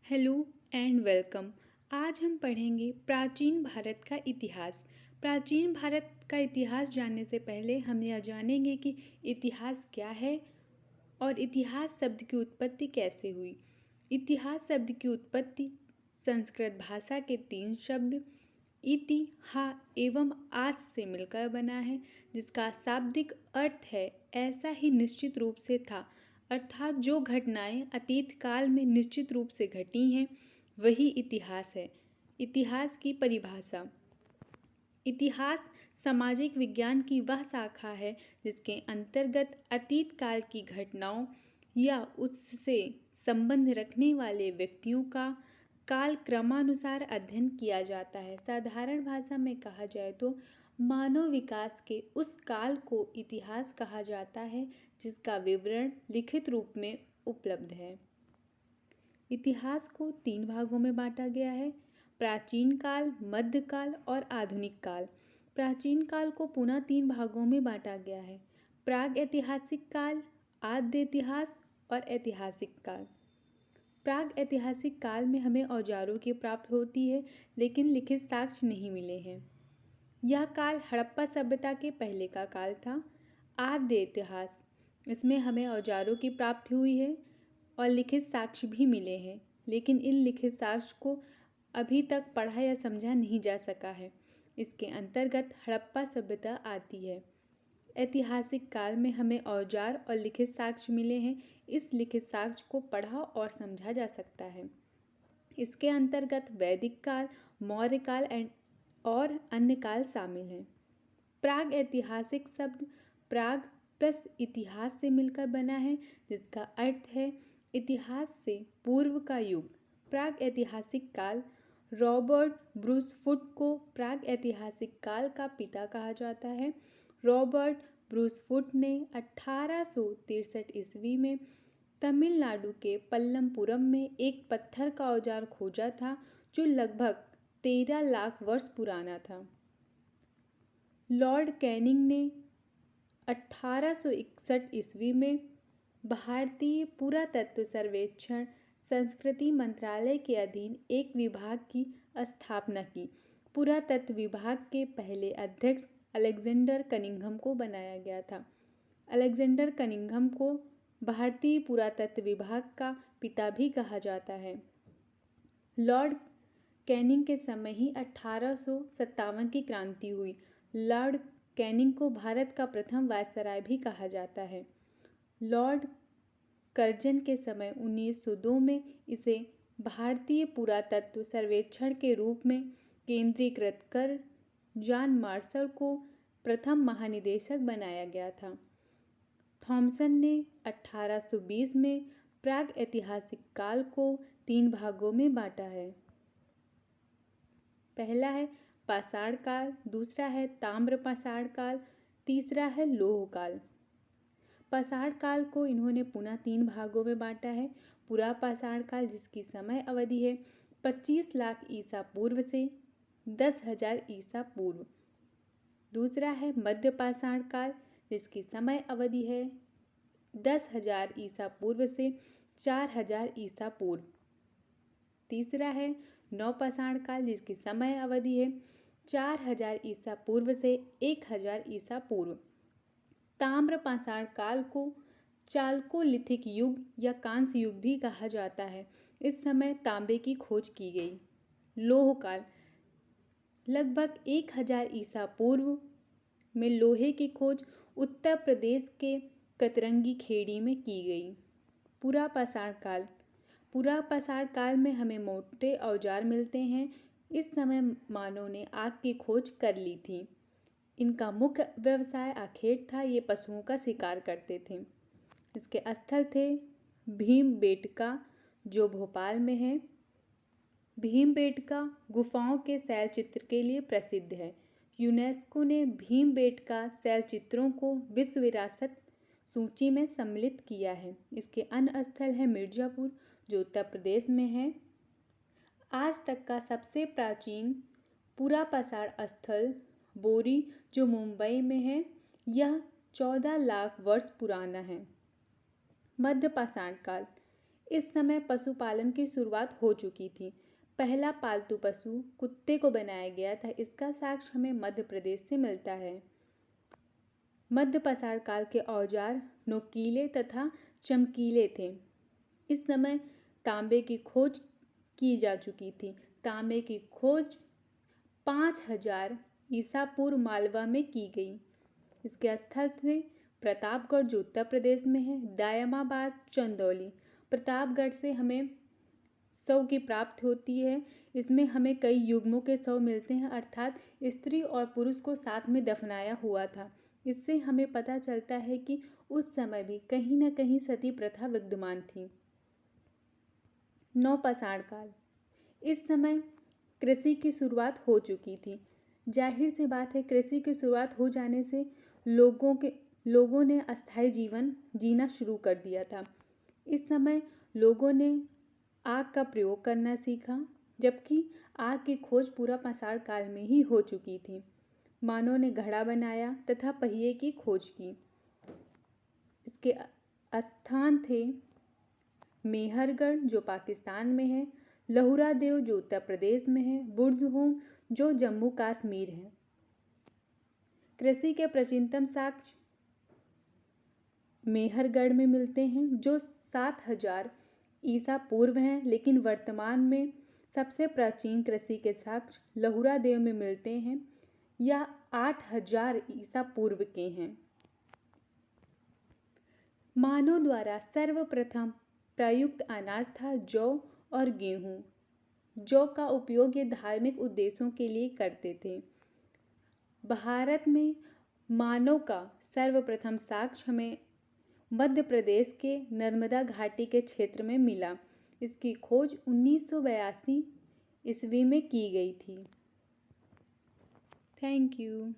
Hello and welcome. आज हम पढ़ेंगे प्राचीन भारत का इतिहास। प्राचीन भारत का इतिहास जानने से पहले हम यह जानेंगे कि इतिहास क्या है और इतिहास शब्द की उत्पत्ति कैसे हुई। इतिहास शब्द की उत्पत्ति संस्कृत भाषा के तीन शब्द इति, हा एवं आस से मिलकर बना है, जिसका शाब्दिक अर्थ है ऐसा ही निश्चित रूप से था, अर्थात जो घटनाएं अतीत काल में निश्चित रूप से घटी हैं वही इतिहास है। इतिहास की परिभाषा। इतिहास सामाजिक विज्ञान की वह शाखा है जिसके अंतर्गत अतीत काल की घटनाओं या उससे संबंध रखने वाले व्यक्तियों का काल क्रमानुसार अध्ययन किया जाता है। साधारण भाषा में कहा जाए तो मानव विकास के उस काल को इतिहास कहा जाता है जिसका विवरण लिखित रूप में उपलब्ध है। इतिहास को तीन भागों में बांटा गया है: प्राचीन काल, मध्यकाल और आधुनिक काल। प्राचीन काल को पुनः तीन भागों में बांटा गया है: प्राग ऐतिहासिक काल, आद्य इतिहास और ऐतिहासिक काल। प्राग ऐतिहासिक काल में हमें औजारों की प्राप्त होती है, लेकिन लिखित साक्ष्य नहीं मिले हैं। यह काल हड़प्पा सभ्यता के पहले का काल था। आद्य इतिहास, इसमें हमें औजारों की प्राप्ति हुई है और लिखित साक्ष्य भी मिले हैं, लेकिन इन लिखित साक्ष्य को अभी तक पढ़ा या समझा नहीं जा सका है। इसके अंतर्गत हड़प्पा सभ्यता आती है। ऐतिहासिक काल में हमें औजार और लिखित साक्ष्य मिले हैं। इस लिखित साक्ष्य को पढ़ा और समझा जा सकता है। इसके अंतर्गत वैदिक काल, मौर्य काल और अन्य काल शामिल हैं। प्राग ऐतिहासिक शब्द प्राग प्लस इतिहास से मिलकर बना है, जिसका अर्थ है इतिहास से पूर्व का युग। प्राग ऐतिहासिक काल। रॉबर्ट ब्रूस फुट को प्राग ऐतिहासिक काल का पिता कहा जाता है। रॉबर्ट ब्रूस फुट ने 1863 ईस्वी में तमिलनाडु के पल्लमपुरम में एक पत्थर का औजार खोजा था जो लगभग 13 लाख वर्ष पुराना था। लॉर्ड कैनिंग ने 1861 ईस्वी में भारतीय पुरातत्व सर्वेक्षण संस्कृति मंत्रालय के अधीन एक विभाग की स्थापना की। पुरातत्व विभाग के पहले अध्यक्ष अलेक्जेंडर कनिंघम को बनाया गया था। अलेक्जेंडर कनिंघम को भारतीय पुरातत्व विभाग का पिता भी कहा जाता है। लॉर्ड कैनिंग के समय ही 1857 की क्रांति हुई। लॉर्ड कैनिंग को भारत का प्रथम वायसराय भी कहा जाता है। लॉर्ड कर्जन के समय 1902 में इसे भारतीय पुरातत्व सर्वेक्षण के रूप में केंद्रीकृत कर जॉन मार्शल को प्रथम महानिदेशक बनाया गया था। थॉमसन ने 1820 में प्राग ऐतिहासिक काल को तीन भागों में बांटा है। पहला है पाषाण काल, दूसरा है ताम्र पाषाण काल, तीसरा है लौह काल। पाषाण काल को इन्होंने पुनः तीन भागों में बांटा है: पुरा पाषाण काल, जिसकी समय अवधि है 25 लाख ईसा पूर्व से 10,000 ईसा पूर्व। दूसरा है मध्य पाषाण काल, जिसकी समय अवधि है 10,000 ईसा पूर्व से 4,000 ईसा पूर्व। तीसरा है नवपाषाण काल, जिसकी समय अवधि है 4,000 ईसा पूर्व से 1,000 ईसा पूर्व। ताम्र पाषाण काल को चालकोलिथिक युग या कांस्य युग भी कहा जाता है। इस समय तांबे की खोज की गई। लौह काल, लगभग 1,000 ईसा पूर्व में लोहे की खोज उत्तर प्रदेश के कतरंगी खेड़ी में की गई। पुरा पाषाण काल। पुरा पाषाण काल में हमें मोटे औजार मिलते हैं। इस समय मानव ने आग की खोज कर ली थी। इनका मुख्य व्यवसाय आखेट था। ये पशुओं का शिकार करते थे। इसके स्थल थे भीमबेटका, जो भोपाल में है। भीमबेटका गुफाओं के शैल चित्र के लिए प्रसिद्ध है। यूनेस्को ने भीमबेटका शैल चित्रों को विश्व विरासत सूची में सम्मिलित किया है। इसके अन्य स्थल है मिर्जापुर, जो उत्तर प्रदेश में है। आज तक का सबसे प्राचीन पुरा पाषाण स्थल बोरी, जो मुंबई में है। यह 14 लाख वर्ष पुराना है। मध्य पाषाण काल। इस समय पशुपालन की शुरुआत हो चुकी थी। पहला पालतू पशु कुत्ते को बनाया गया था। इसका साक्ष्य हमें मध्य प्रदेश से मिलता है। मध्य पाषाण काल के औजार नोकीले तथा चमकीले थे। इस समय तांबे की खोज की जा चुकी थी। तांबे की खोज 5000 ईसा पूर्व मालवा में की गई। इसके स्थल थे प्रतापगढ़ जो उत्तर प्रदेश में है, दायमाबाद, चंदौली। प्रतापगढ़ से हमें शव की प्राप्ति होती है। इसमें हमें कई युग्मों के शव मिलते हैं, अर्थात स्त्री और पुरुष को साथ में दफनाया हुआ था। इससे हमें पता चलता है कि उस समय भी कहीं न कहीं सती प्रथा विद्यमान थी। नवपाषाण काल। इस समय कृषि की शुरुआत हो चुकी थी। जाहिर सी बात है, कृषि की शुरुआत हो जाने से लोगों ने अस्थायी जीवन जीना शुरू कर दिया था। इस समय लोगों ने आग का प्रयोग करना सीखा, जबकि आग की खोज पूरा पाषाण काल में ही हो चुकी थी। मानव ने घड़ा बनाया तथा पहिए की खोज की। इसके स्थान थे मेहरगढ़ जो पाकिस्तान में है, लहुरा देव जो उत्तर प्रदेश में है, बुर्ज़होम जो जम्मू कश्मीर है। कृषि के प्राचीनतम साक्ष्य मेहरगढ़ में मिलते हैं जो 7000 ईसा पूर्व हैं, लेकिन वर्तमान में सबसे प्राचीन कृषि के साक्ष्य लहुरा देव में मिलते हैं। यह 8000 ईसा पूर्व के हैं। मानव द्वारा सर्वप्रथम प्रयुक्त अनाज था जौ और गेहूँ। जौ का उपयोग ये धार्मिक उद्देश्यों के लिए करते थे। भारत में मानव का सर्वप्रथम साक्ष्य हमें मध्य प्रदेश के नर्मदा घाटी के क्षेत्र में मिला। इसकी खोज 1982 ईस्वी में की गई थी। Thank you.